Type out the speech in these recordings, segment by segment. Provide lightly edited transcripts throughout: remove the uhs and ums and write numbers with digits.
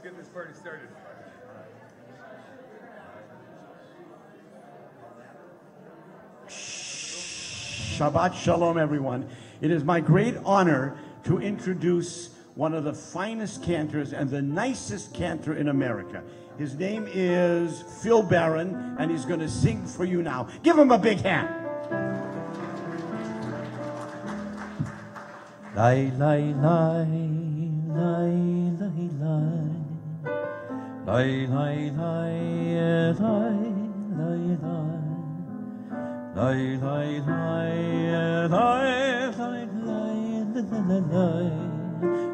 get this party started. Shabbat Shalom, everyone. It is my great honor to introduce one of the finest cantors and the nicest cantor in America. His name is Phil Barron, and he's going to sing for you now. Give him a big hand. Lai, lai, lai, lai, lai, lai. Lai, lai, lai, lai, lai, lai. Lai, lai, lai, lai, lai,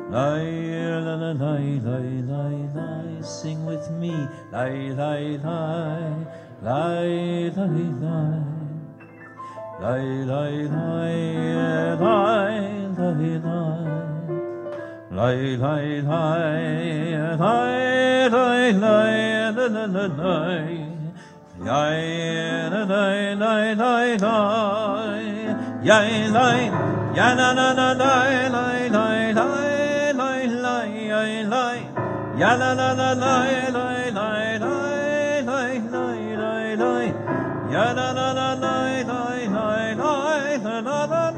lai, lai, lai, lai, lai, sing with me. Lai, lai, lai, lai, lai, lai. Lai, lai, lai, lai, lai, lai. Lai, lai, lai, lai, lai, lai, lai, lai. Yay, la, la, la, la, la. Yay, la, ya, la, la, la, la, la, la, la, la, la, yay, la, ya, la, la, la, la, la, la, la, la, la, la, ya, la, la, la, la, la, la,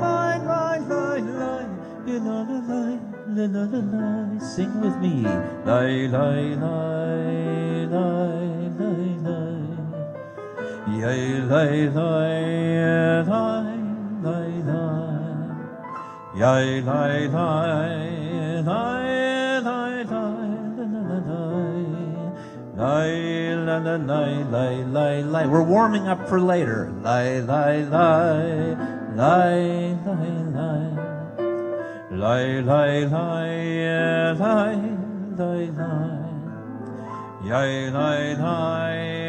la, la, la, la, la, sing with me. La, la, la, la, la, la. Yay, lay, lay, lay, lay, lay. Yay, lay, lay, lay, lay, lay, lay, lay, lay, lay. We're warming up for later. Lay, lay, lay, lay, lay, lay. Lay, lay, lay, lay, lay, lay. Yay, lay, lay, lay.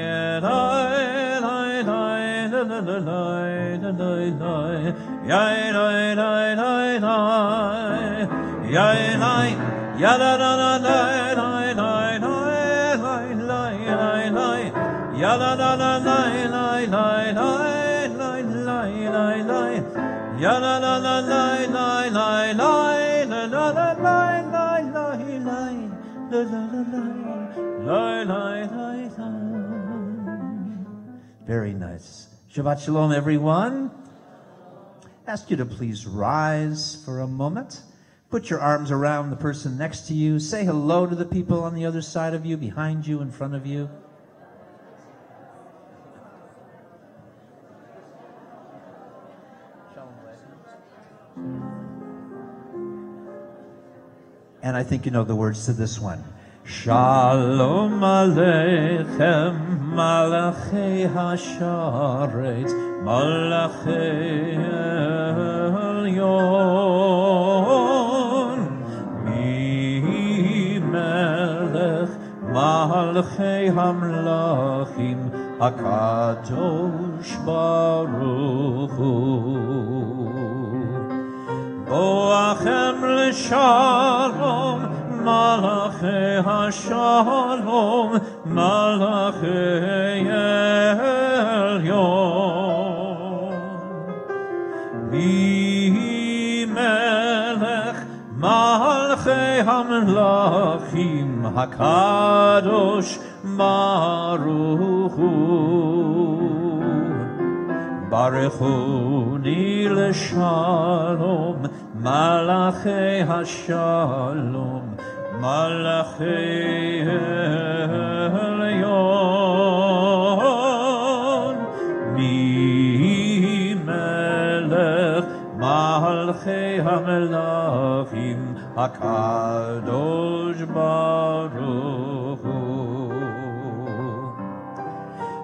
Very nice. Shabbat Shalom, everyone. Ask you to please rise for a moment. Put your arms around the person next to you. Say hello to the people on the other side of you, behind you, in front of you. And I think you know the words to this one. Shalom Aleichem, Malachei Hasharet, Malachei Elyon, Mi Melech, Malachei Hamlachim, HaKadosh Baruch Hu. Boachem l'shalom, Malachei HaShalom, Malachei Elyon. Mi Melech, Malachei HaMelachim, HaKadosh Baruch Hu. Baruchuni l'shalom, Malachei HaShalom, Malachei Elyon. Mi Melech, Malachei HaMelachim, HaKadosh Baruch Hu.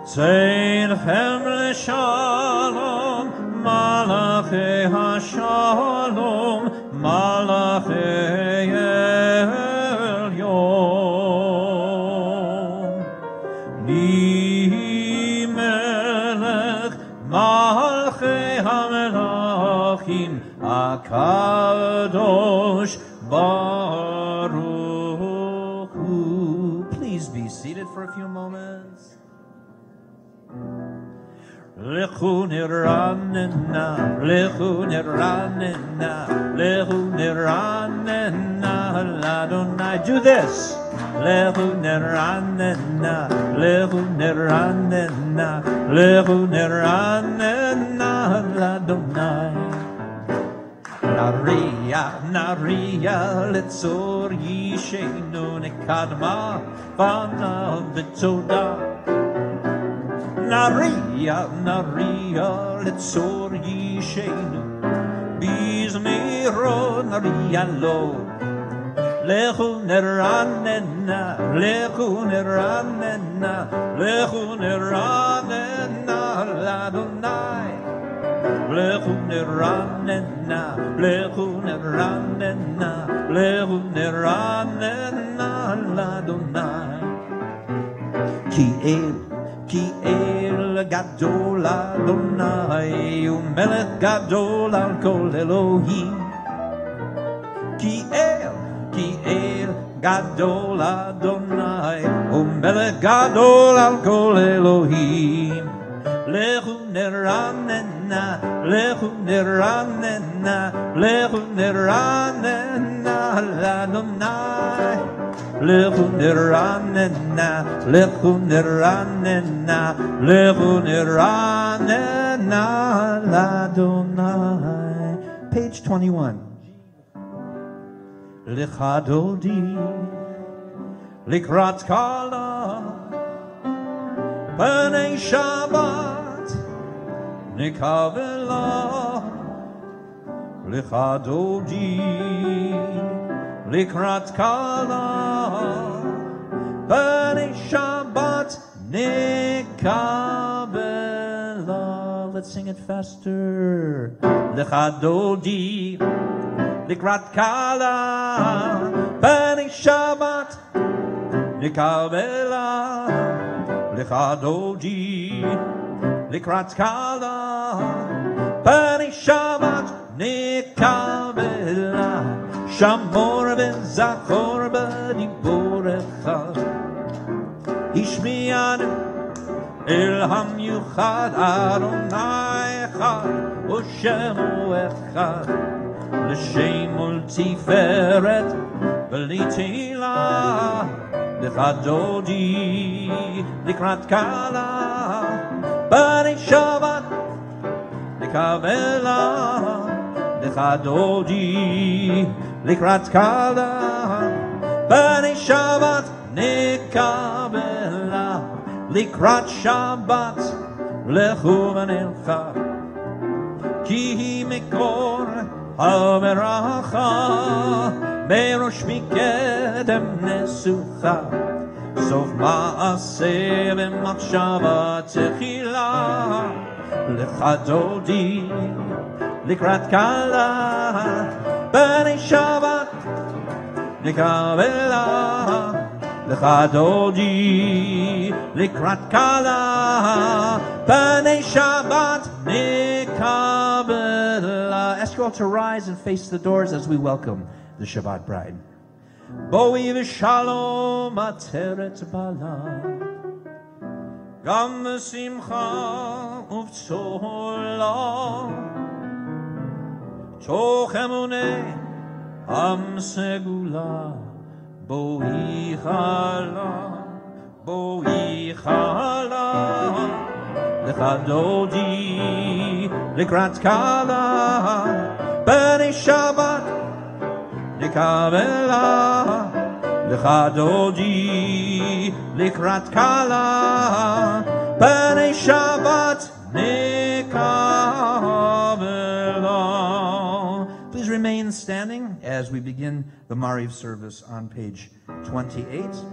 Tzeinchem l'shalom, Malachei HaShalom, Malachei Elyon. Mi Melech, Malachei HaMelachim, HaKadosh Baruch Hu. Please be seated for a few moments. Lechu niranena, lechu niranena, lechu niranena, Adonai. Do this. lechu neranena, lechu neranena, lechu neranena l'Adonai. Naria, letzor yishenu nekadma fanav b'toda. Naria, letzor yishenu bizmiro naria lo. Lechu neranena, lechu neranena, lechu neranena l'Adonai. Lechu neranena, lechu neranena, lechu neranena l'Adonai. Ki el gadol Adonai, umelech gadol al kol Elohim. Ki el gadol Adonai, umelech gadol al kol Elohim. Lechu neranena, lechu neranena, lechu neranena l'Adonai. Lechu neranena, lechu neranena, lechu neranena l'Adonai. Page 21. Lichadodi, likrat kala, b'nei Shabbat, nikavela, lichadodi, likrat kala, b'nei Shabbat, nikavela. Let's sing it faster. Lichadodi, likrat kala, b'nei Shabbat, nikavela. Lichadodi, likrat kala, b'nei Shabbat nikavela. Shamor v'zachor b'diborecha, ishmi'anu el hamyuchad Adonai echad, u'shemo echad, l'shem u'tiferet v'litila. Lichadodi, likrat kala, b'nei Shabbat nikavela. Lichadodi, likrat kala, b'nei Shabbat nikavela. Likrat Shabbat lechu v'nelcha, ki hi mikor ha'veracha, merosh mikedem nesucha, sof ma'aseh v'machshava techila. Lichadodi, likrat kala, b'nei Shabbat nikavela. Lichadodi, likrat kala, b'nei Shabbat nikavela. Ask you all to rise and face the doors as we welcome the Shabbat bride. Boi v'shalom ateret bala, gam v'simcha uv'tzola, toch emunei am segula. Boi chala, lichadodi, likrat kala, b'nei Shabbat nikavela. Lichadodi, likrat kala, b'nei Shabbat nikavela. Please remain standing as we begin the Mariv service on page 28.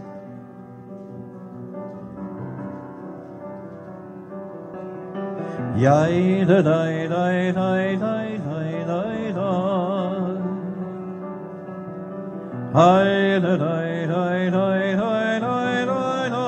Yai da da da da da da da. Hi da da da da da da da.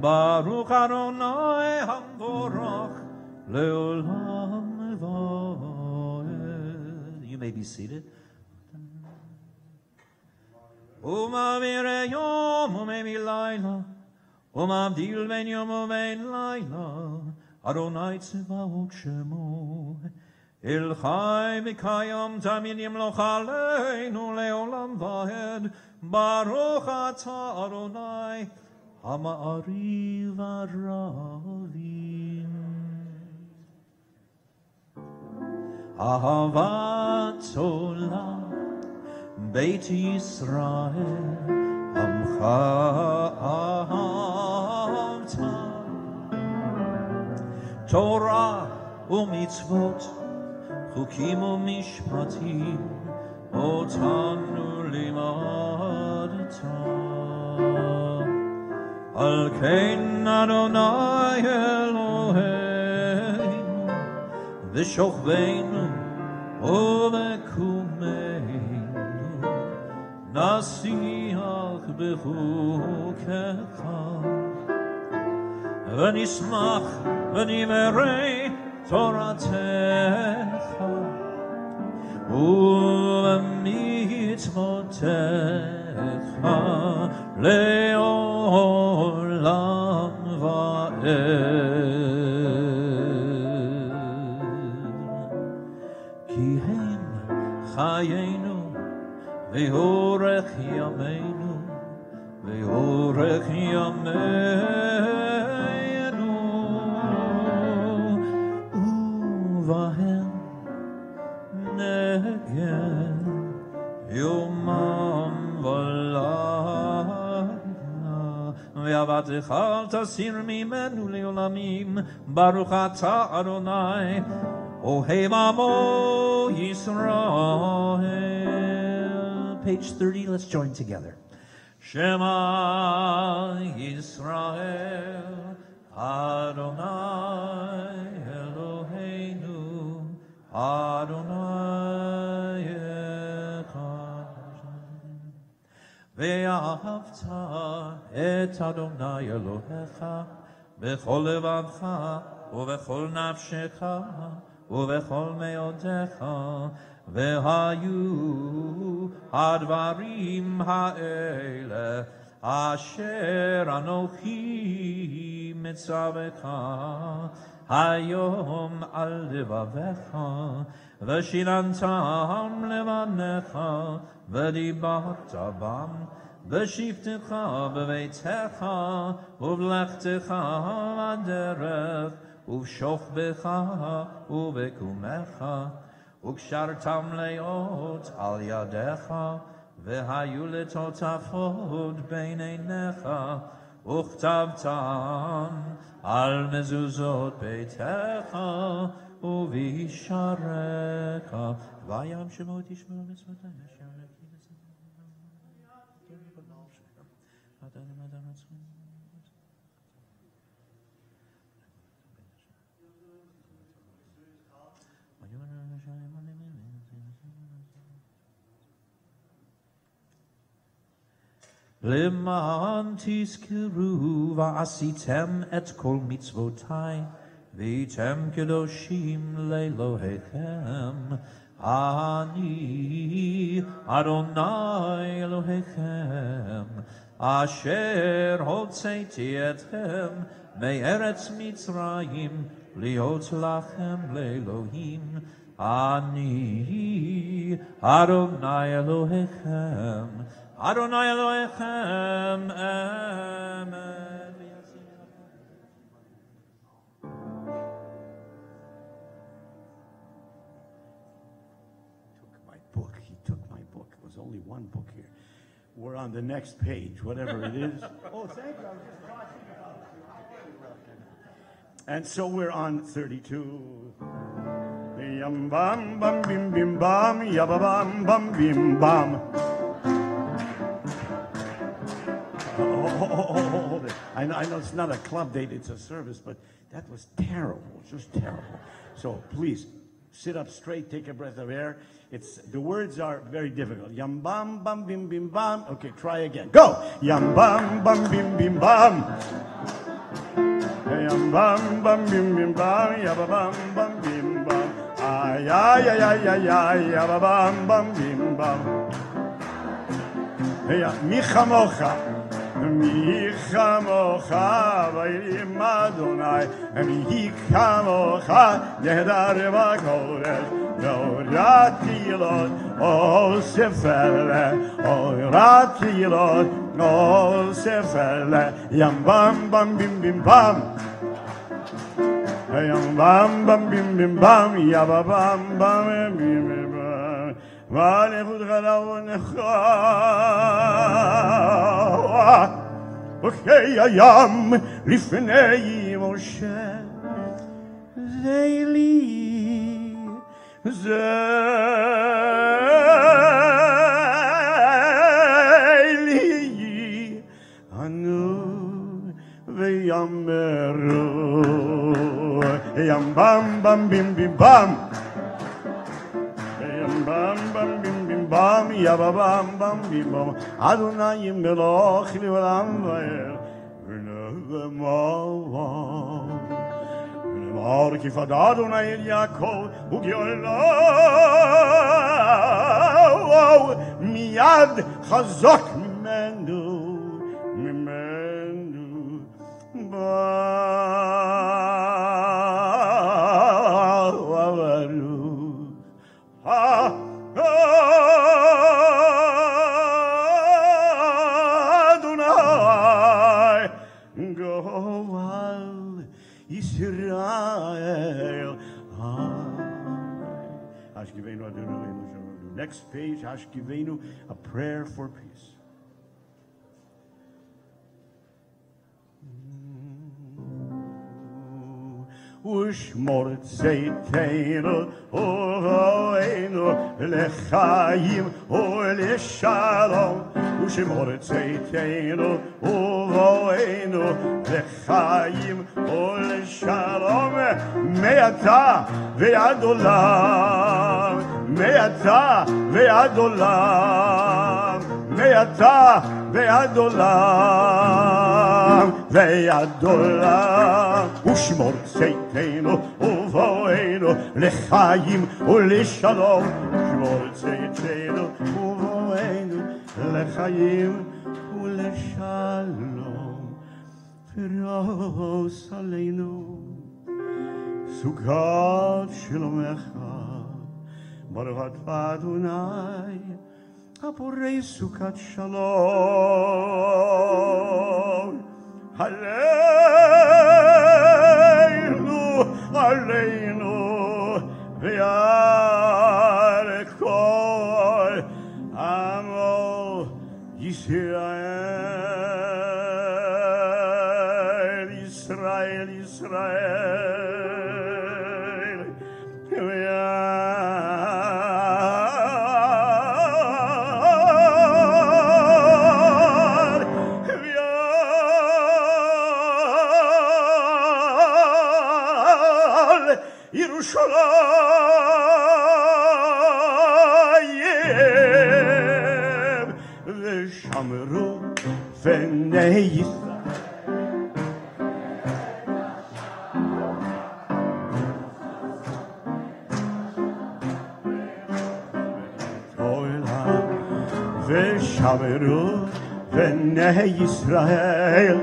Baruch Adonai Hamvorach Leolam Vaed. You may be seated. Umavire yom umemi laila umavdil ben yom umein laila Adonai Tzevaot Shemo El Chai Mikayam Taminim Lochaleinu Leolam Vaed Baruch Atah Adonai Ha'ma'ari v'aravim Ahavat Olam Beit Yisrael Amcha Ahavta Torah u'mitzvot Chukim u'mishpatim Otanu limadta Al kein Adonai Eloheinu V'shochveinu U'vekumeinu Nasiach b'chukecha V'nismach v'nimerei Toratecha U'v'mitzvotecha Le'olam va'ed Ki hem chayenu Ve'orech yameinu Ve'orech yameinu Uvahem neged Yomam v'layla Ve'avatecha tasir mimenu le'olamim Baruch atah Adonai Ohev amo Yisrael. Page 30, let's join together. Shema Yisrael Adonai Eloheinu Adonai Echad Ve'ahavta et Adonai Elohecha B'chol levavcha U'v'chol nafshecha U'v'chol meodecha Ve'hayu advarim ha'ele Asher anochi mitzavecha Hayom al levavecha V'shirantam levanecha V'dibarta bam V'shiftecha b'veitecha U'v'lechtecha v'aderech U'v'shofbecha u'v'kumecha Ukshartam leot al yadecha Vehayu letotafod beineinecha Uchtavtam al mezuzot beitecha Uvisharecha Vayam shemot yishmor mitzvotai Hashem Leman tizkeru va'asitem et kol mitzvotai v'item kedoshim le'Elohechem Ani Adonai Elohechem Asher hotzeiti etchem me'eretz Mitzrayim liot lachem le'Elohim Ani Adonai Elohechem, Adonai Elohechem, Amen. He took my book. It was only one book here. We're on the next page, whatever it is. Oh, thank you. I was just talking about it. And so we're on 32. Yam bam bam bim bim bam, yabba bam bam bim bam. I know it's not a club date, it's a service, but that was terrible, just terrible. So please, sit up straight, take a breath of air. The words are very difficult. Yam bam bam bim bim bam. Okay, try again. Go! Yam bam bam bim bim bam. Yam bam bam bim bim bam. Yabba bam bam bim bam. Ay ay ay ay ay ay. Yabba bam bam bim bam. Mi chamocha. Mi chamocha. Vayim Adonai. Mi chamocha. Yedar v'kodesh. No ratilot, oh sefele, oh ratilot, oh sefele, yam bam bam bim bim bam, yam bam bam bim bim bam, yaba bam bam bim bim bam, v'alechut chalav necha, okay yam lifnei Moshe, Leili. Zeili anu veyameru yam bam bam bim bim bam yam bam bam bim bim bam yaba bam bam bim bam Adonai melech leolam va'el v'ne'v'mav כי פדד אל יעקב וגאולו מיד חזק ממנו אדוני גואל Israel. Next page, Hashkivenu, a prayer for peace. ושמור צאתנו ובואנו לחיים ולשלום ושמור צאתנו ובואנו לחיים ולשלום מעתה ועד עולם מעתה ועד עולם מעתה ועד עולם ועד עולם ושמור צאתנו ובואנו לחיים ולשלום שמור צאתנו ובואנו לחיים ולשלום פרוס עלינו סוכת שלומך ברוך אתה אדוני הפורש סוכת שלום עלינו עלינו ועל כל עמו ישראל ישראל ישראל ירושלים ושמרו בני ישראל ושמרו בני ישראל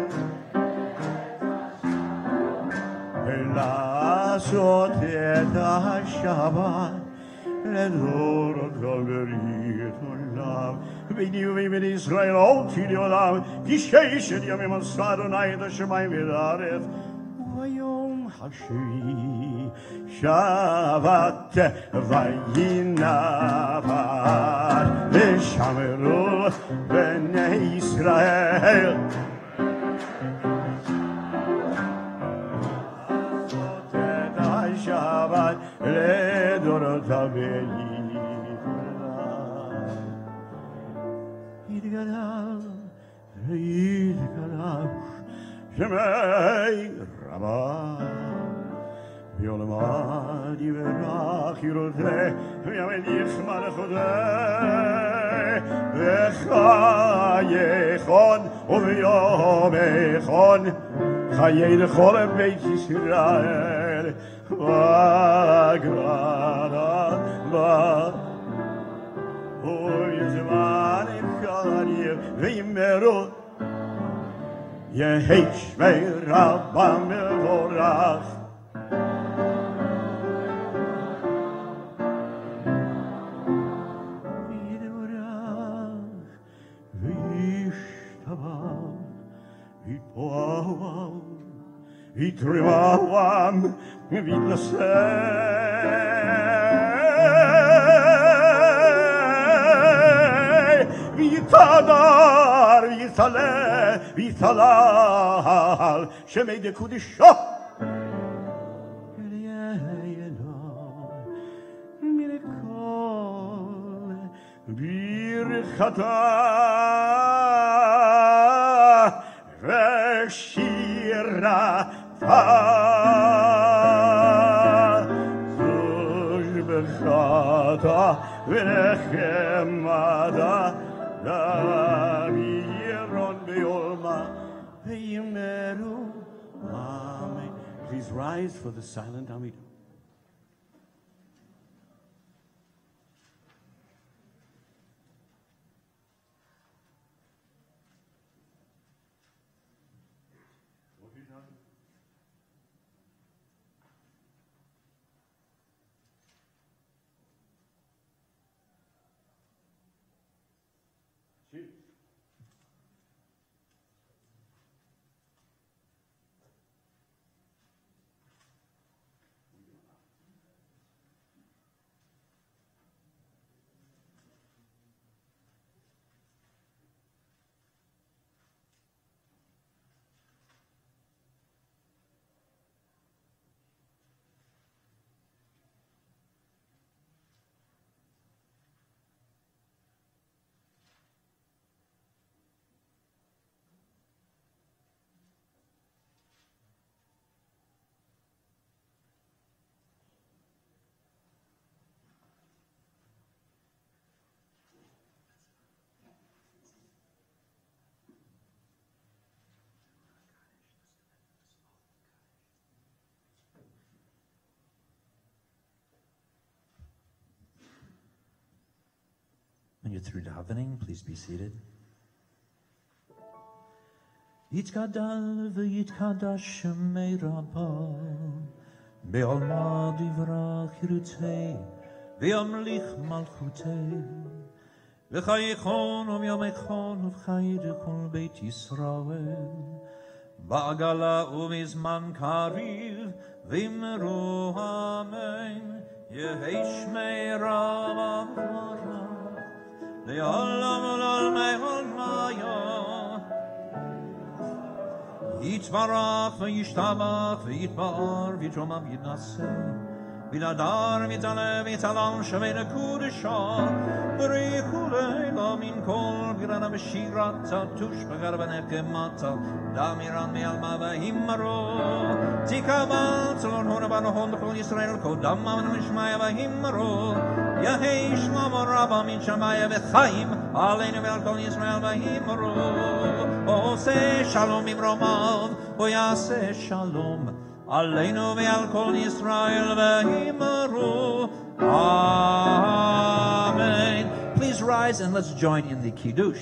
לעשות את השבת לדורות לברית עולם. וידיעו בית ישראל אותי לעולם, כששת ימים עשה אדוני את השמיים והארץ. ויום השביעי שבת וינפת ושמרו בני ישראל. שבת לדורות הבאים. יתגדל ויתקדש שמי רבה ויולמד יברך ירודה ויאמר יחמד חודה וחייכון וביומכון חיי לכל בית ישראל ואגרדה בה אוי זמן חניר וימרו יהי שמי רבה מבורך ויתברך וישתבח ויתפואר ויתרומם ויתנשא ויתהדר ויתעלה ויתהלל שמי דקודשו יהיה לו מכל ברכתה ושירתה זושבחתה ונחמדה דמירון ביולמה וימרו Amen. Please rise for the silent Amidah. When you're through davening, please be seated. Yitkadal v'yitkadash shemei Rabba be'alma divrach yirutei v'yamlich malchutei v'chayichon u'myamechon v'chayidechon beit Yisrael ba'agala u'mizman kariv v'imru amen yehei shmei Rabba v'rach le'olam u'l'olmei u'l'maya יתברך וישתבח ויתפאר ויתרומם ויתנשא ויתהדר ויתעלה ויתהלל שמי לקודשו בריחו לילה מן כל בירנה בשירתה תושבחה ונקמתה דמירן מעלמה והימרו תקבל צלון הון ובנהון לכל ישראל קודם ונשמע והימרו יהי שלמה רבה מן שמיה וחיים עלינו ועל כל ישראל והימרו עושה שלום ממרומיו ויעשה שלום עלינו ועל כל ישראל והימרו Amen. Please rise and let's join in the Kiddush.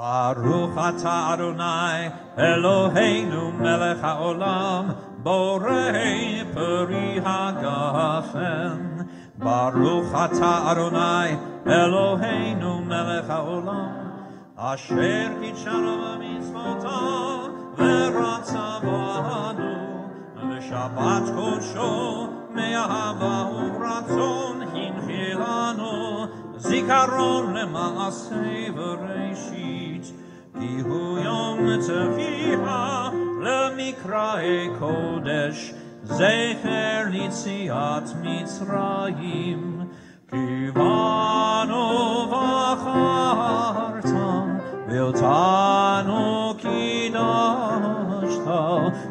Baruch atah Adonai Eloheinu melech haolam borei peri hagafen. Baruch atah Adonai Eloheinu melech haolam asher kitshanu b'mitzvotav v'ratza banu v'shabbat kodsho me'ahava u'ratzon hinchilanu zikaron lema'asei v'reishit ki hu yom tzviha lemikra'ei kodesh zecher litziat mitzrayim kivanu v'acharta v'otanu kidashta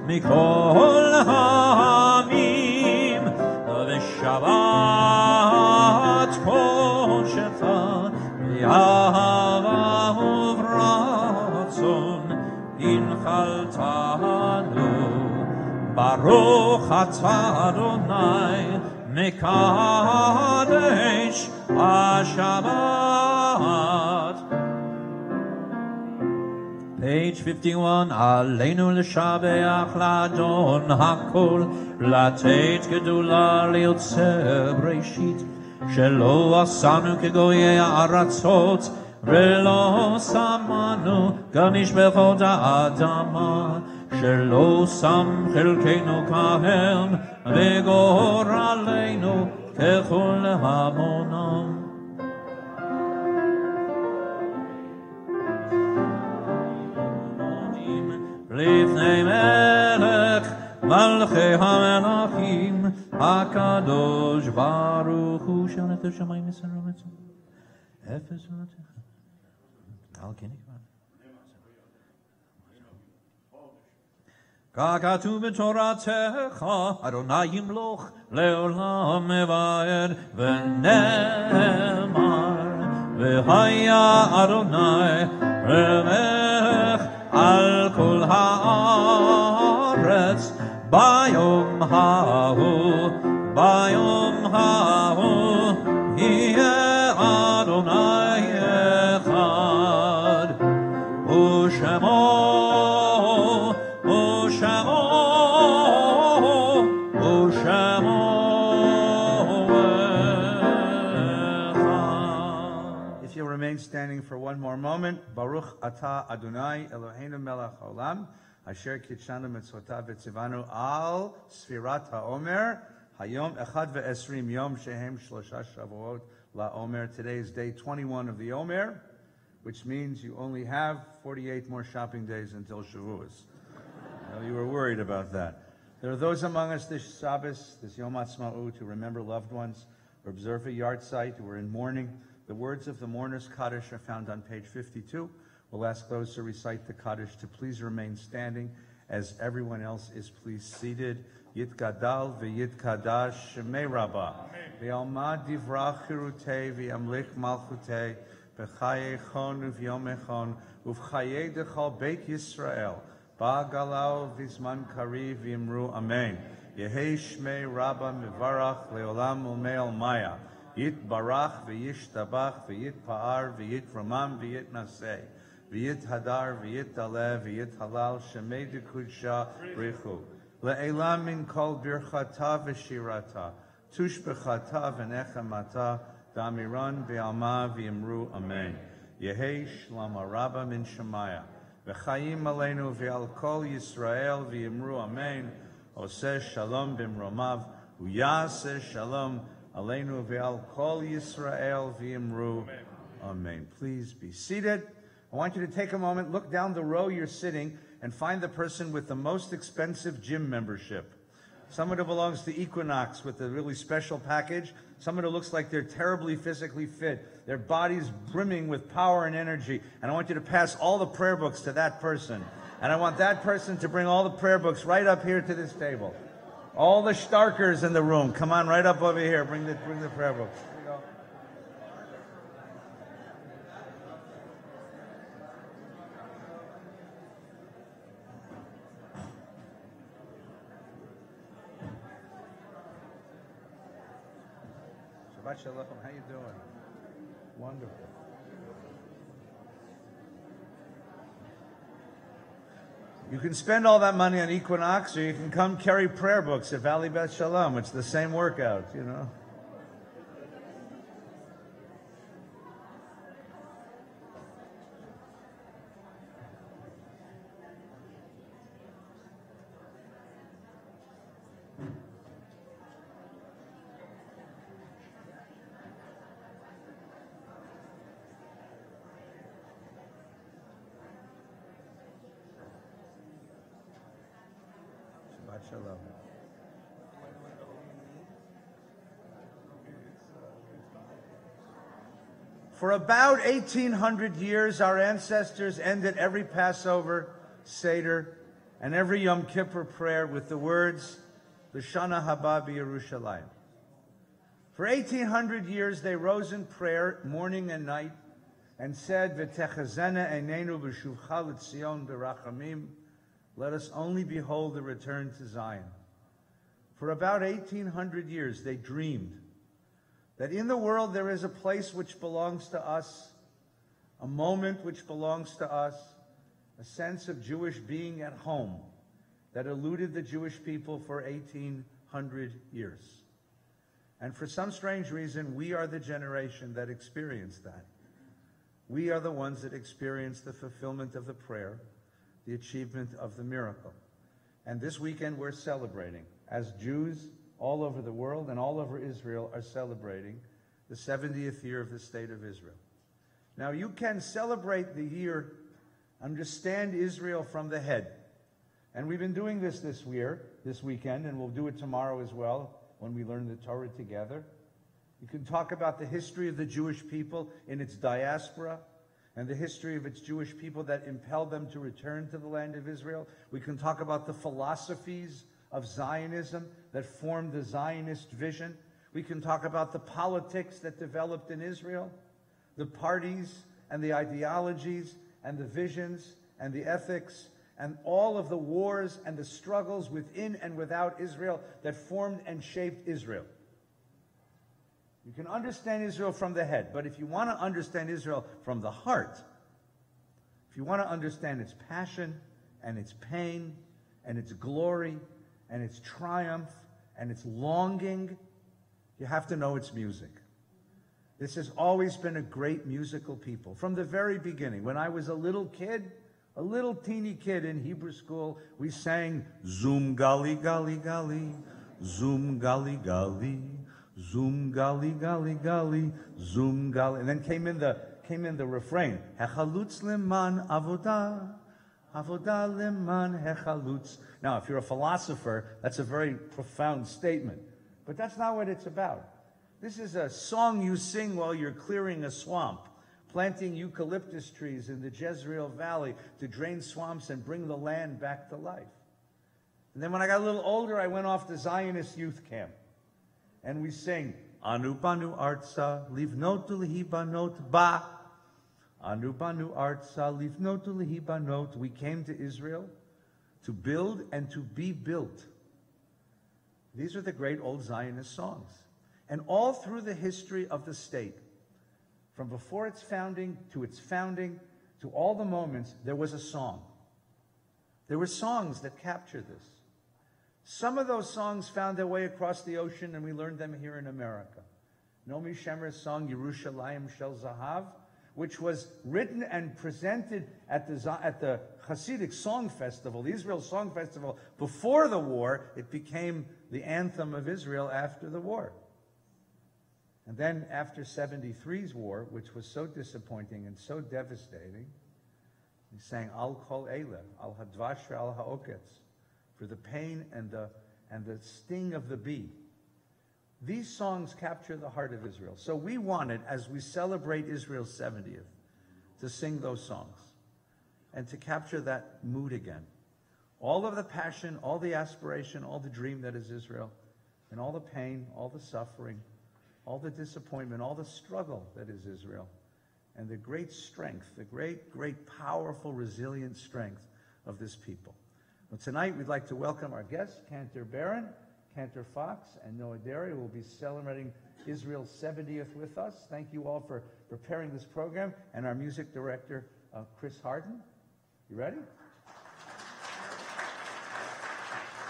mikol ha'amim v'shabbat kodshcha v'yahava uvratzon inchaltanu Baruch atah Adonai mekadesh ha-Shabbat. Page 51. Aleinu l'shabeach l'Adon hakol latet gedula liotzer breshit shelo asanu kegoyei ha'aratzot velo samanu ganish bechod ha'adama שלא שם חלקנו כהם וגורלנו ככל המונם. לפני מלך מלכי המלכים הקדוש ברוך הוא שנת השמיים יסר ומצר אפס ולתך על כן נקבע ככתוב בתורתך, אדוני ימלוך לעולם ועד, ונאמר, והיה אדוני רמך על כל הארץ, ביום ההוא, יהיה אדוני אחד, ושמו If you remain standing for one more moment, Baruch atah Adonai Eloheinu melech haolam asher kitshanu mitzvotav v'tzivanu al sfirat haomer hayom echad ve'esrim yom shehem shlosha shavuot la'omer. Today is day 21 of the Omer, which means you only have 48 more shopping days until Shavuos. You were worried about that. There are those among us this Shabbos, this Yom Ha'atzmaut, who remember loved ones or observe a yahrzeit, who are in mourning. The words of the mourner's Kaddish are found on page 52. We'll ask those to recite the Kaddish to please remain standing as everyone else is please seated. Yitgadal v'yitkadash shemei Rabbah v'yalmad divrach chirutei v'yamlich malchutei b'chayei chon uv'yom echon uv'chayei dechal beit Yisrael Ba'galau v'zman kariv v'imru amen. Yehei shmei Rabbah mivarach leolam u'mei maya. Yitbarach v'yishtabach v'yitpa'ar v'yitramam v'yitnaseh v'yithadar v'yitdaleh v'yithalal shemei dekudsha richu le'elam min kol birchata v'shirata tushbechata v'nechamata damiran v'alma v'imru amen. Yehei shlama Rabbah min shemaya v'chayim aleinu v'al kol Yisrael v'imru amen. Oseh shalom b'mromav u'yaseh shalom aleinu v'al kol Yisrael v'imru amen. Please be seated. I want you to take a moment, look down the row you're sitting, and find the person with the most expensive gym membership. Someone who belongs to Equinox with a really special package. Someone who looks like they're terribly physically fit. Their body's brimming with power and energy. And I want you to pass all the prayer books to that person. And I want that person to bring all the prayer books right up here to this table. All the Starkers in the room, come on right up over here. Bring the prayer books. Here you go. Shabbat shalom. How you doing? Wonderful. You can spend all that money on Equinox, or you can come carry prayer books at Valley Beth Shalom. It's the same workout, you know. Shabbat Shalom. For about 1,800 years, our ancestors ended every Passover, Seder, and every Yom Kippur prayer with the words, L'shana haba b'Yerushalayim. For 1,800 years, they rose in prayer morning and night and said, V'techazena einenu b'shuvcha l'tzion b'rachamim. Let us only behold the return to Zion. For about 1,800 years, they dreamed that in the world there is a place which belongs to us, a moment which belongs to us, a sense of Jewish being at home that eluded the Jewish people for 1,800 years. And for some strange reason, we are the generation that experienced that. We are the ones that experienced the fulfillment of the prayer, the achievement of the miracle. And this weekend we're celebrating, as Jews all over the world and all over Israel are celebrating the 70th year of the State of Israel. Now you can celebrate the year, understand Israel from the head. And we've been doing this weekend, and we'll do it tomorrow as well when we learn the Torah together. You can talk about the history of the Jewish people in its diaspora, and the history of its Jewish people that impelled them to return to the land of Israel. We can talk about the philosophies of Zionism that formed the Zionist vision. We can talk about the politics that developed in Israel, the parties and the ideologies and the visions and the ethics and all of the wars and the struggles within and without Israel that formed and shaped Israel. You can understand Israel from the head, but if you want to understand Israel from the heart, if you want to understand its passion and its pain and its glory and its triumph and its longing, you have to know its music. This has always been a great musical people. From the very beginning, when I was a little kid, a little teeny kid in Hebrew school, we sang, Zoom Gali Gali Gali, Zoom Gali Gali, Zoom Gali Gali Gali, Zoom Gali. And then came in the refrain, Hechalutz leman avodah, avodah leman hechalutz. Now, if you're a philosopher, that's a very profound statement. But that's not what it's about. This is a song you sing while you're clearing a swamp, planting eucalyptus trees in the Jezreel Valley to drain swamps and bring the land back to life. And then when I got a little older, I went off to Zionist youth camp. And we sing, Anu banu artsa, livnot ulehibanot ba. Anu banu artsa, livnot ulehibanot. We came to Israel to build and to be built. These are the great old Zionist songs. And all through the history of the state, from before its founding, to all the moments, there was a song. There were songs that captured this. Some of those songs found their way across the ocean, and we learned them here in America. Naomi Shemer's song, Yerushalayim Shel Zahav, which was written and presented at the Hasidic Song Festival, the Israel Song Festival, before the war. It became the anthem of Israel after the war. And then after 73's war, which was so disappointing and so devastating, he sang Al Kol Eile, Al Hadvash Al Ha'oketz, for the pain and the sting of the bee. These songs capture the heart of Israel. So we wanted, as we celebrate Israel's 70th, to sing those songs and to capture that mood again. All of the passion, all the aspiration, all the dream that is Israel, and all the pain, all the suffering, all the disappointment, all the struggle that is Israel, and the great strength, the great, great, powerful, resilient strength of this people. Well, tonight we'd like to welcome our guests, Cantor Barron, Cantor Fox, and Noah Derry, who will be celebrating Israel's 70th with us. Thank you all for preparing this program, and our music director, Chris Harden. You ready?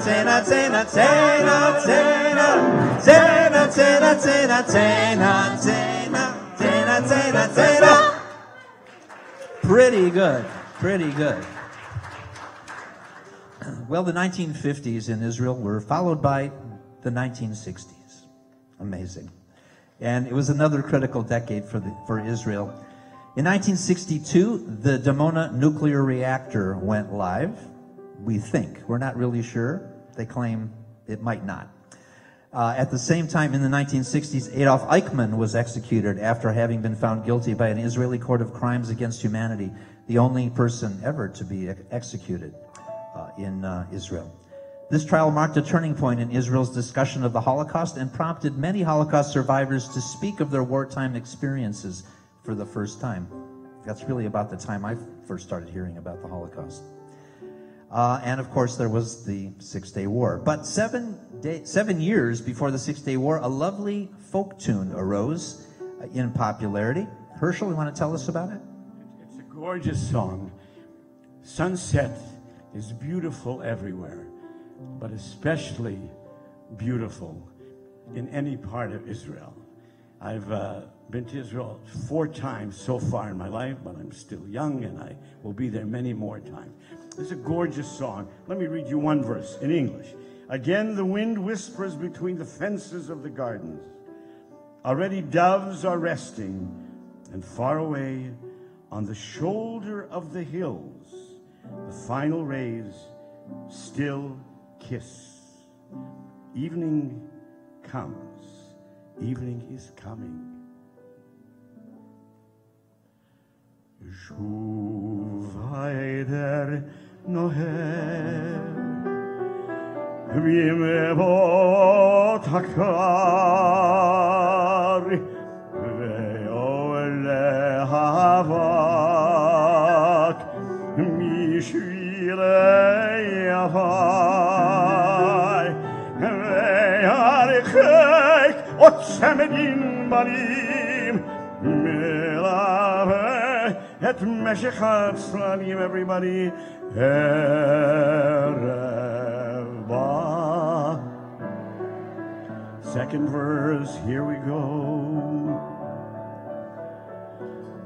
Tzena, Tzena, Tzena, Tzena, Tzena, Tzena, Tzena, Tzena, Tzena, Tzena, Tzena, Tzena. Pretty good. Pretty good. Well, the 1950s in Israel were followed by the 1960s. Amazing. And it was another critical decade for Israel. In 1962, the Dimona nuclear reactor went live. We think. We're not really sure. They claim it might not. At the same time, in the 1960s, Adolf Eichmann was executed after having been found guilty by an Israeli court of crimes against humanity, the only person ever to be executed in Israel. This trial marked a turning point in Israel's discussion of the Holocaust and prompted many Holocaust survivors to speak of their wartime experiences for the first time. That's really about the time I first started hearing about the Holocaust. And of course, there was the Six-Day War. But 7 years before the Six-Day War, a lovely folk tune arose in popularity. Herschel, you want to tell us about it? It's a gorgeous song. Sunset is beautiful everywhere, but especially beautiful in any part of Israel. I've been to Israel 4 times so far in my life, but I'm still young and I will be there many more times. It's a gorgeous song. Let me read you one verse in English. Again, the wind whispers between the fences of the gardens. Already doves are resting, and far away on the shoulder of the hills, the final rays still kiss. Evening comes. Evening is coming. Shuv hayder noher v'imevot hakar ve'ole havak mishvilei avai ve'arichek otzemedim barim melave et meshechat slanim, everybody. Erev ba. Second verse, here we go.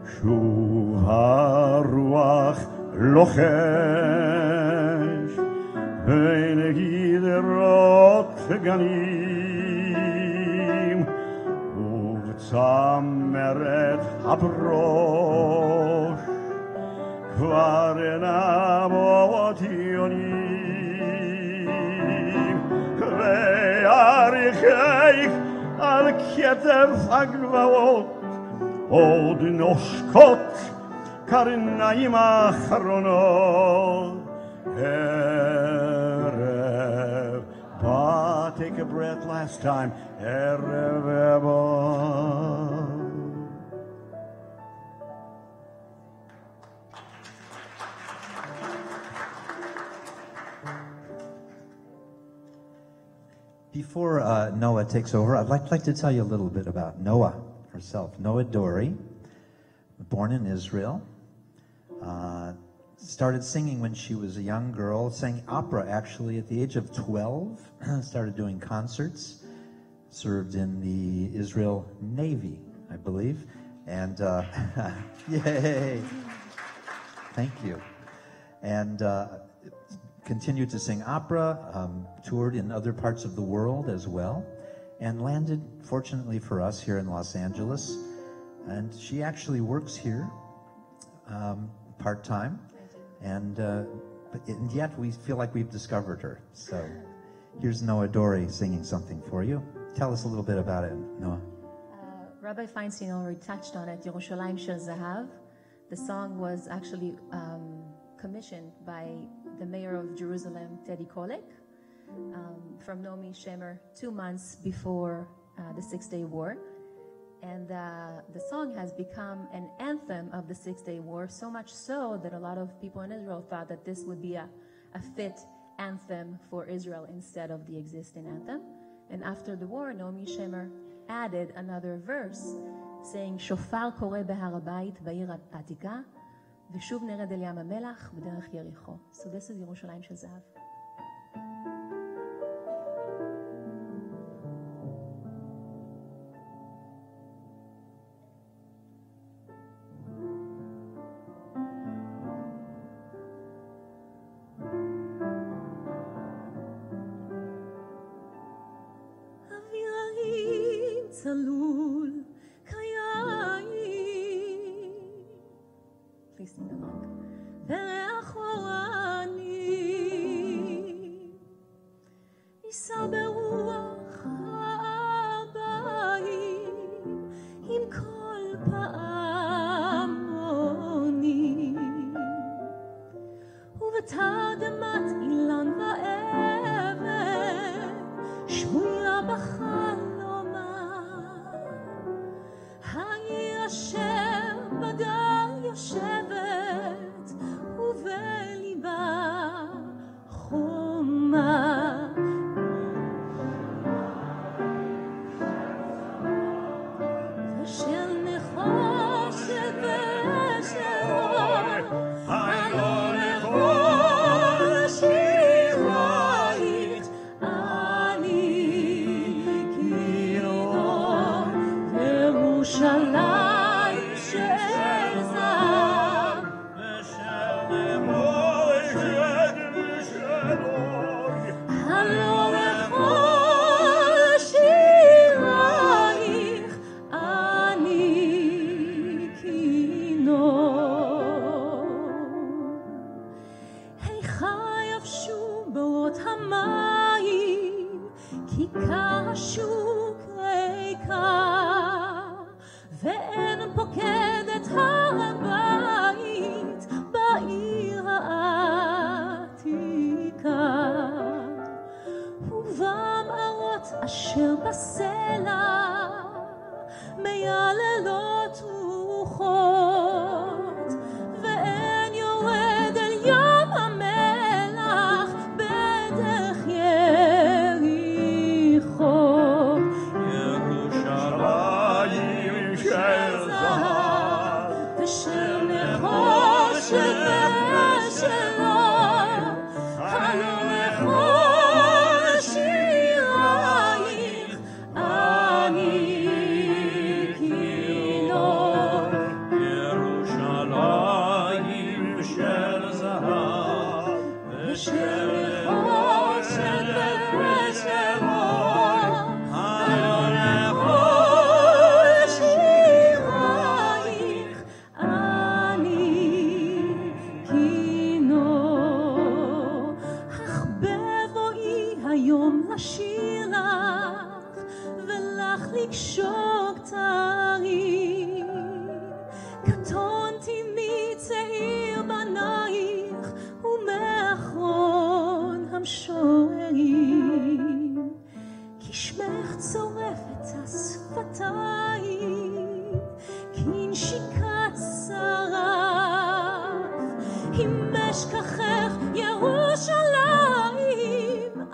Shuv haruach lochesh bein giderot ganim uvtzameret habrosh kvar enavot yonim ve'aricheich al ketev hagvavot od noshkot karnaim achronot erev ba. Take a breath last time. Erev ba. Before Noah takes over, I'd like to tell you a little bit about Noah herself. Noah Dori, born in Israel, started singing when she was a young girl, sang opera actually at the age of 12, started doing concerts, served in the Israel Navy, I believe, and yay, thank you, and continued to sing opera, toured in other parts of the world as well, and landed, fortunately for us, here in Los Angeles. And she actually works here part-time, and yet we feel like we've discovered her. So here's Noah Dori singing something for you. Tell us a little bit about it, Noah. Rabbi Feinstein already touched on it, Yerushalayim Shel Zahav. The song was actually commissioned by the mayor of Jerusalem, Teddy Kollek, from Naomi Shemer 2 months before the Six-Day War. And the song has become an anthem of the Six-Day War, so much so that a lot of people in Israel thought that this would be a fit anthem for Israel instead of the existing anthem. And after the war, Naomi Shemer added another verse saying, Shofar kore behar habayit ba'ir atika, v'shuv nered el yam hamelach b'derech Yericho. So this is Yerushalayim Shel Zahav. ולאחורני נישא ברוח הבאים עם כל פעמונים ובתרדמת אילן ואבן שבויה בחלומה העיר אשר בגן יושבת ובליבה חומה ושל נחושת ושל אור הלא נחושת רואית אני כינור ירושלים של זהב ושל נחושת ושל אור הלא נחושת רואית אני כינור היכא יבשו בורות המים כיכר השוק ריקה ואין פוקד את הר הבית בעיר העתיקה ובמערות אשר בסלע מייללות רוחות ואין יורד אל ים המלח בדרך יריחו ירושלים של זהב ושל נחושת ושל אור הלא נחושת רואית אני כינור ירושלים של זהב ושל נחושת ושל אור הלא נחושת רואית אני כינור אך בבואי היום לשיר לך ולך לקשור כתרים קטונתי מצעיר בנייך ומאחרון המשוררים כי שמך צורף את השפתיים כנשיקת שרף אם אשכחך ירושלים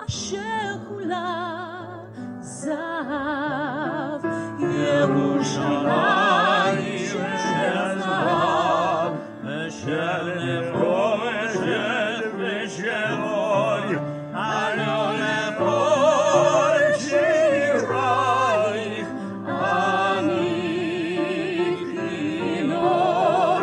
אשר כולה זהב ירושלים של זהב ושל נחושת ושל אור הלא נחושת רואית אני כינור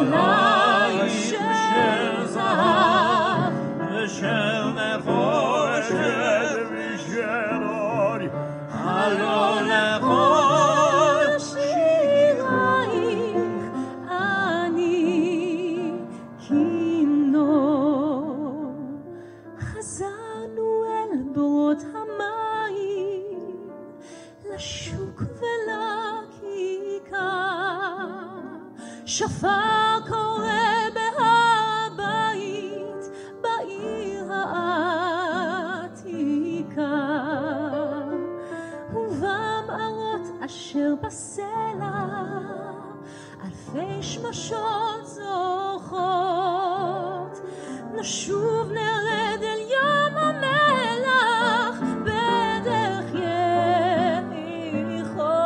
ירושלים של זהב ושל נחושת ושל אור הלא נחושת שירייך אני כינור חזרנו אל בורות המים לשוק ולכיכר שפר קורא בהר הבית בעיר העתיקה ובמערות אשר בסלע אלפי שמשות זוכות נשוב נרד אל ים המלח בדרך יריחו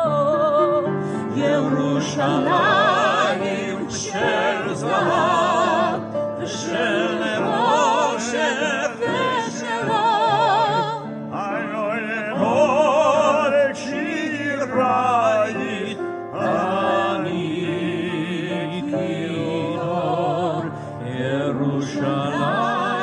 ירושלים של זהב ושל נחושת ושל אור הלא נחושת רואית אני כינור ירושלים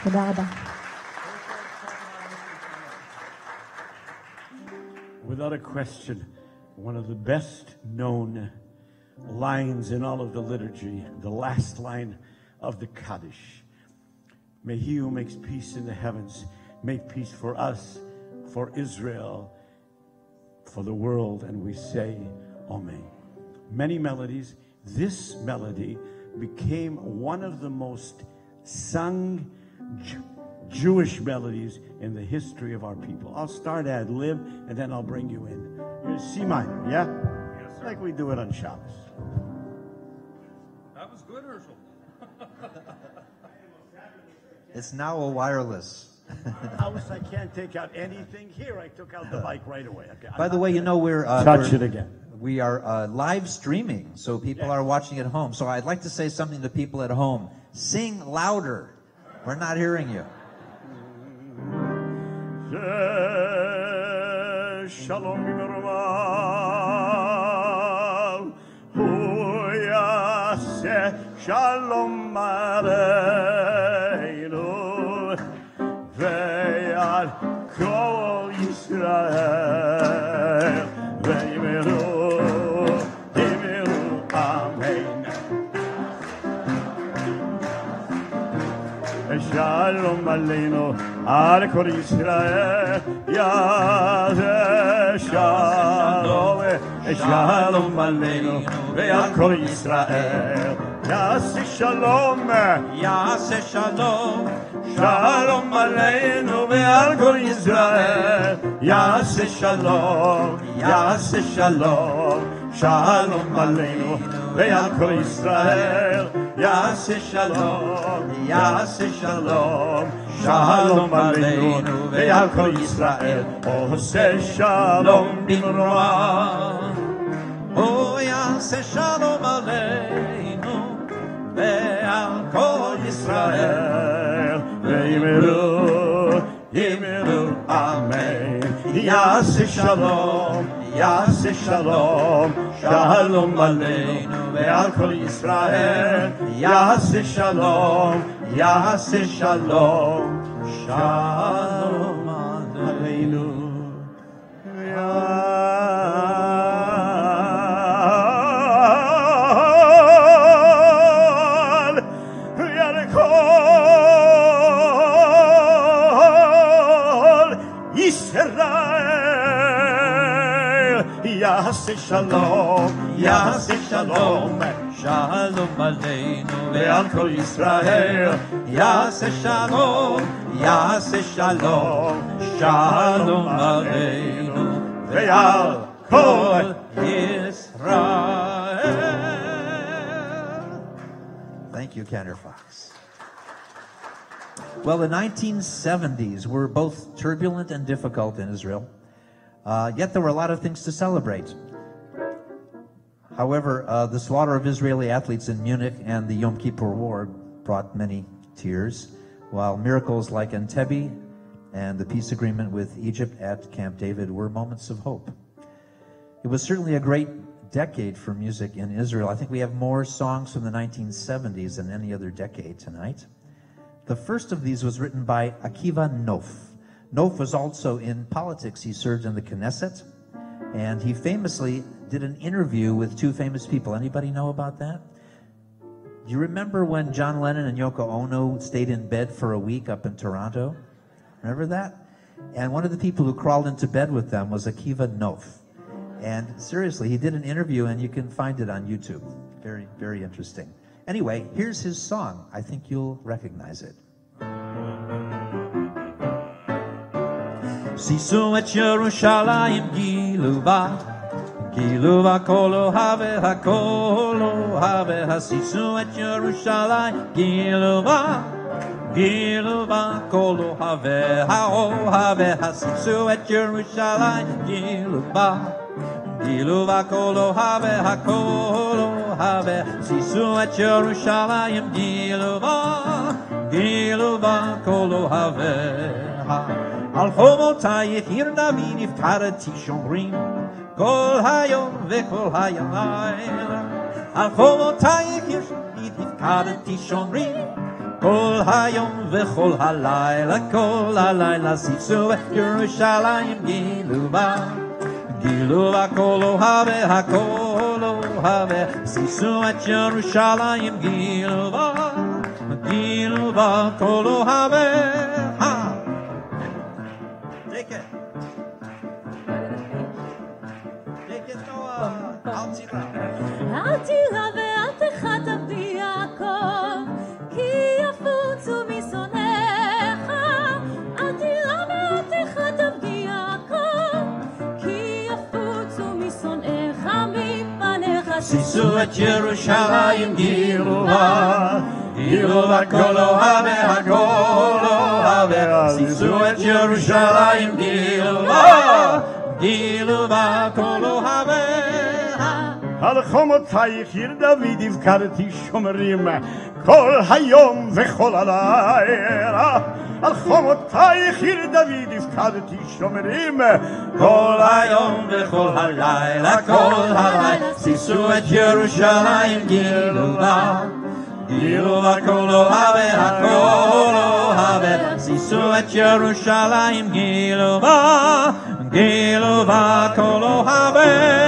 תודה רבה. Without a question, one of the best known lines in all of the liturgy, the last line of the Kaddish. May he who makes peace in the heavens make peace for us, for Israel, for the world, and we say, Amen. Many melodies. This melody became one of the most sung Jewish melodies in the history of our people. I'll start ad lib, and then I'll bring you in. Here's C minor, yeah? Yes, sir. Like we do it on Shabbos. That was good, Herschel. It's now a wireless. House, I can't take out anything. Here, I took out the mic right away. Okay, By the way, you know we're touch it again. We are live streaming, so people are watching at home. So I'd like to say something to people at home. Sing louder. We're not hearing you. Shalom Minormal, Hu Yaseh Shalom Aleinu, Ve'al Kol Yisrael, Ve'imiru, Amen. Shalom Aleinu, Al Kol Yisrael, Yaseh Shalom, Shalom Aleinu, Ve'al Kol Yisrael, Yaseh Shalom, Yaseh Shalom, Shalom Aleinu, Ve'al Kol Yisrael, Yaseh Shalom, Yaseh Shalom, Shalom Aleinu, Ve'al Kol Yisrael, Yaseh Shalom, Yaseh Shalom, Shalom Aleinu, Ve'al Kol Yisrael, Oseh Shalom Bimroah. Oh, Yaseh Shalom Aleinu, Ve'al Kol Yisrael, Ve'imiru, Yimiru, Amen. Yaseh Shalom, Yaseh Shalom, Shalom Aleinu, Ve'al Kol Yisrael, Yaseh Shalom, Yaseh Shalom, Shalom Aleinu. Yaseh Shalom, Yaseh Shalom, Shalom Aleinu, Ve'al Kol Yisrael, Yaseh Shalom, Yaseh Shalom, Shalom Aleinu, Ve'al Kol Yisrael. Thank you, Cantor Fox. Well, the 1970s were both turbulent and difficult in Israel. Yet there were a lot of things to celebrate. However, the slaughter of Israeli athletes in Munich and the Yom Kippur War brought many tears, while miracles like Entebbe and the peace agreement with Egypt at Camp David were moments of hope. It was certainly a great decade for music in Israel. I think we have more songs from the 1970s than any other decade tonight. The first of these was written by Akiva Nof. Nof was also in politics. He served in the Knesset, and he famously did an interview with two famous people. Anybody know about that? Do you remember when John Lennon and Yoko Ono stayed in bed for a week up in Toronto? Remember that? And one of the people who crawled into bed with them was Akiva Nof. And seriously, he did an interview, and you can find it on YouTube. Very, very interesting. Anyway, here's his song. I think you'll recognize it. Sisu et Yerushalayim Giluba, Giluba kolo have hakolo have Sisu et Yerushalayim Giluba, Giluba kolo have hao have Sisu et Yerushalayim Giluba, Giluba kolo have hakolo have Sisu et Yerushalayim Giluba, Giluba kolo have. על חומותייך עיר דוד הפקדתי שומרים כל היום וכל הלילה על חומותייך עיר דוד הפקדתי שומרים כל היום וכל הלילה, כל הלילה שישו את ירושלים גילו בה, גילו בה כל אוהביה, כל אוהביה, שישו את ירושלים גילו בה, גילו בה כל אוהביה. Take it. Take it, Noah. אל תירא. אל תירא ואל תחת בי יעקב, כי יפוצו משונאיך. אל תירא ואל תחת בי יעקב, כי יפוצו משונאיך מפניך. שישו את ירושלים גילו בה, גילו בה כל אוהביה, כל אוהביה. שישו את ירושלים גילו בה, גילו בה כל אוהביה. על חומותייך עיר דוד הבקרתי שומרים כל היום וכל הלילה. על חומותייך עיר דוד הבקרתי שומרים כל היום וכל הלילה, כל הלילה. שישו את ירושלים גילו בה, גילו בה כל אוהביה, כל אוהביה. שישו את ירושלים גילו בה, גילו בה כל אוהביה.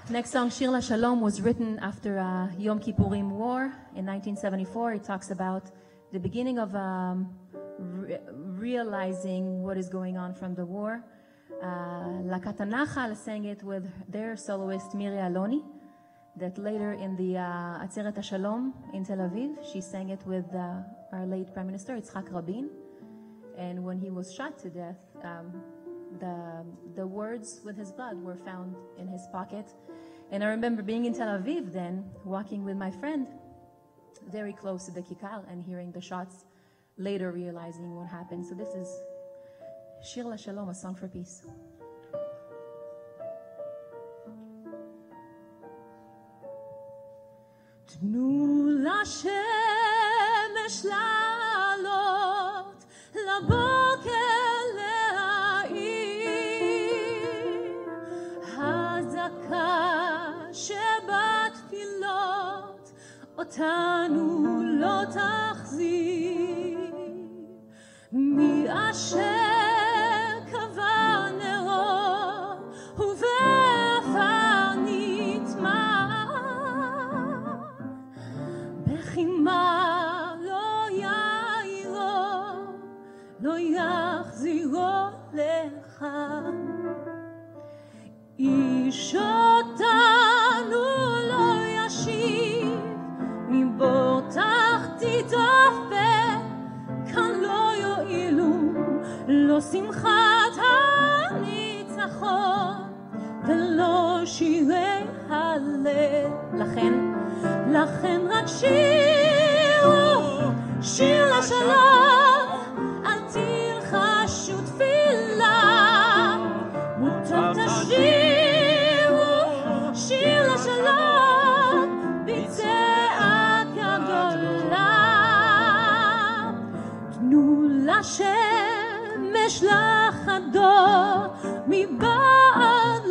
Next song, Shir LaShalom, was written after Yom Kippurim War in 1974. It talks about the beginning of realizing what is going on from the war. Lakat HaNachal sang it with their soloist Miri Aloni, that later in the Atzeret HaShalom in Tel Aviv, she sang it with our late Prime Minister, Yitzhak Rabin. And when he was shot to death, the words with his blood were found in his pocket. And I remember being in Tel Aviv then, walking with my friend very close to the Kikar and hearing the shots, later realizing what happened. So this is Shir LaShalom, a song for peace. תנו לשמש לעלות, לבוקר להאיר, הזעקה שבתפילות אותנו לא תחזיר. מי אשר קבע נרו ובעפר נטמע, בחימה לא יאירו, לא יחזירו לך. איש אותנו לא ישיב, מבור תחתית אופן, כאן לא יועילו, לא שמחת הניצחון, ולא שירי הלל. לכן רק שירו, שיר לשלום, אל תלחשו תפילה, מוטב תשירו, שיר לשלום, בצעקה גדולה. תנו לשמש לחדור, מבעד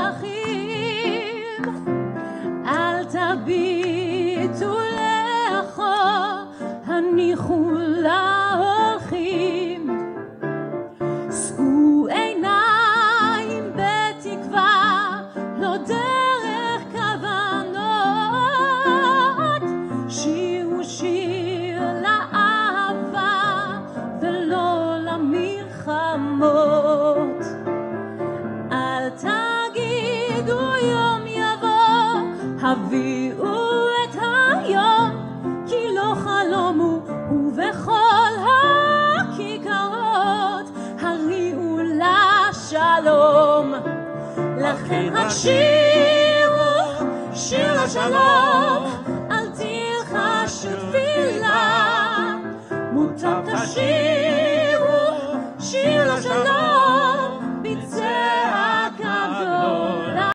לפרחים, אל תביטו לאחור, הניחו להולכים. שאו עיניים בתקווה, לא דרך כוונות, שירו שיר לאהבה ולא למלחמות. אל תגידו יום יבוא, הביאו את היום, כי לא חלומו, ובכל הכיכרות הריעו לשלום. לכן רק שירו, שיר לשלום, אל תלחשו תפילה, מוטב תשירו